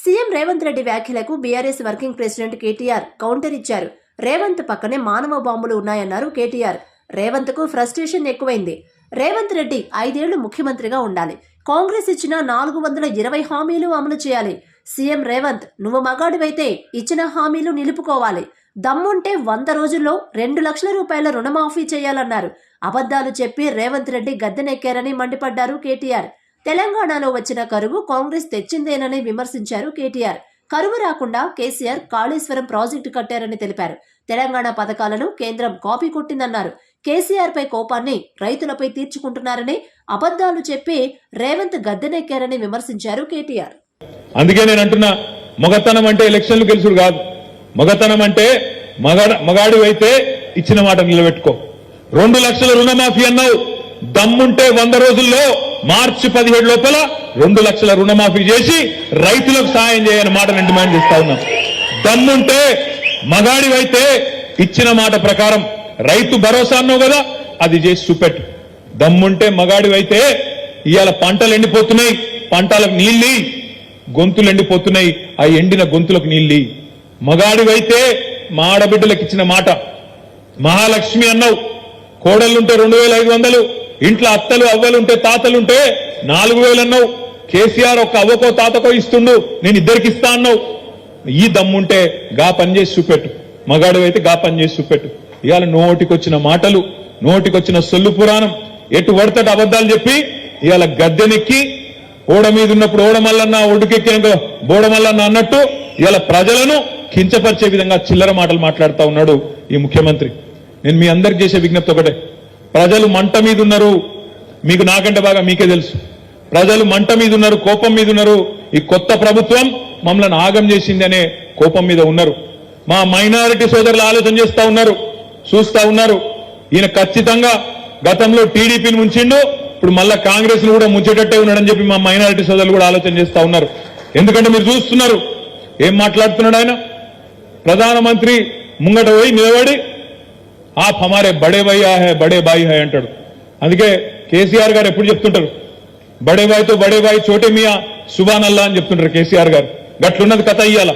CM Revanth Reddy వ్యాఖ్యలకు BRS working president KTR counter ఇచ్చారు. రేవంత్ పక్కనే మానవ బాంబులు ఉన్నాయన్నారు కేటీఆర్. రేవంత్ కు ఫ్రస్ట్రేషన్ ఎక్కువైంది. రేవంత్ రెడ్డి 5 ఏళ్లు ముఖ్యమంత్రిగా ఉండాలి. కాంగ్రెస్ ఇచ్చిన 420 హామీలు అమలు చేయాలి. సీఎం రేవంత్, నువ్వు మగాడివైతే ఇచ్చిన హామీలు నిలుపుకోవాలి. దమ్ముంటే 100 రోజుల్లో 2 లక్షల రూపాయల రుణమాఫీ చేయాలన్నారు. అబద్ధాలు చెప్పి రేవంత్ రెడ్డి గద్దెనెక్కారని మండిపడ్డారు కేటీఆర్. తెలంగాణలో వచ్చిన కరువు కాంగ్రెస్ తెచ్చిందేనని విమర్శించారు కేటీఆర్. కరువు రాకుండా కేసీఆర్ కాళేశ్వరం ప్రాజెక్టు కట్టారని తెలిపారు. తెలంగాణ పథకాలను కేంద్రం కాపీ కొట్టిందన్నారు. కేసీఆర్ పై కోపాన్ని రైతులపై తీర్చుకుంటున్నారని అబద్ధాలు చెప్పి రేవంత్ గద్దెనెక్కారని విమర్శించారు కేటీఆర్. అందుకే నేను అంటున్నా, మగతనం అంటే ఎలక్షన్లు గెలుచుడు కాదు. మగతనం అంటే మగాడు అయితే ఇచ్చిన మాట నిలబెట్టుకో. 2 లక్షల రుణమాఫీ అన్నావు. దమ్ముంటే 100 రోజుల్లో మార్చి 17 లోపల 2 లక్షల రుణమాఫీ చేసి రైతులకు సాయం చేయని మాట నేను డిమాండ్ చేస్తా ఉన్నాం. దమ్ముంటే మగాడివైతే ఇచ్చిన మాట ప్రకారం రైతు భరోసా అన్నావు కదా, అది చేసి చూపెట్టు. దమ్ముంటే మగాడివైతే ఇవాళ పంటలు ఎండిపోతున్నాయి, పంటలకు నీళ్ళి, గొంతులు ఎండిపోతున్నాయి, ఆ ఎండిన గొంతులకు నీళ్ళి. మగాడివైతే మా ఆడబిడ్డలకు ఇచ్చిన మాట. మహాలక్ష్మి అన్నావు. కోడళ్లుంటే 2500, ఇంట్లో అత్తలు అవ్వలుంటే తాతలుంటే 4000 అన్నావు. కేసీఆర్ ఒక్క అవ్వకో తాతకో ఇస్తుండు, నేను ఇద్దరికి ఇస్తా అన్నావు. ఈ దమ్ముంటే గా పని చేసి చూపెట్టు. మగాడు అయితే గా పని చేసి చూపెట్టు. ఇవాళ నోటికొచ్చిన మాటలు, నోటికొచ్చిన సొల్లు పురాణం, ఎటు పడతట అబద్ధాలు చెప్పి ఇవాళ గద్దెనెక్కి ఓడ మీద ఉన్నప్పుడు ఓడమల్లన్న, ఒడ్డుకెక్కినాక బోడమల్లన్న అన్నట్టు ఇవాళ ప్రజలను కించపరిచే విధంగా చిల్లర మాటలు మాట్లాడుతూ ఉన్నాడు ఈ ముఖ్యమంత్రి. నేను మీ అందరికి చేసే విజ్ఞప్తి ఒకటే, ప్రజలు మంట మీద ఉన్నారు. మీకు నాకంటే బాగా మీకే తెలుసు. ప్రజలు మంట మీద ఉన్నారు, కోపం మీద ఉన్నారు. ఈ కొత్త ప్రభుత్వం మమ్మల్ని ఆగం చేసింది అనే కోపం మీద ఉన్నారు. మా మైనారిటీ సోదరులు ఆలోచన చేస్తా ఉన్నారు, చూస్తా ఉన్నారు. ఈయన ఖచ్చితంగా గతంలో టీడీపీని ముంచిండు, ఇప్పుడు మళ్ళా కాంగ్రెస్ ను కూడా ముంచేటట్టే ఉన్నాడని చెప్పి మా మైనారిటీ సోదరులు కూడా ఆలోచన చేస్తా ఉన్నారు. ఎందుకంటే మీరు చూస్తున్నారు ఏం మాట్లాడుతున్నాడు ఆయన. ప్రధానమంత్రి ముంగట పోయి నిలబడి आप हमारे बड़े भैया है, बड़े भाई है అంటాడు. అందుకే కేసీఆర్ గారు ఎప్పుడు చెప్తుంటారు, బడే భాయ్ తో బడే భాయ్ చోటే మియా సుబాన్ అల్లా అని చెప్తుంటారు కేసీఆర్ గారు. గట్లున్నది కథ ఇయ్యాల.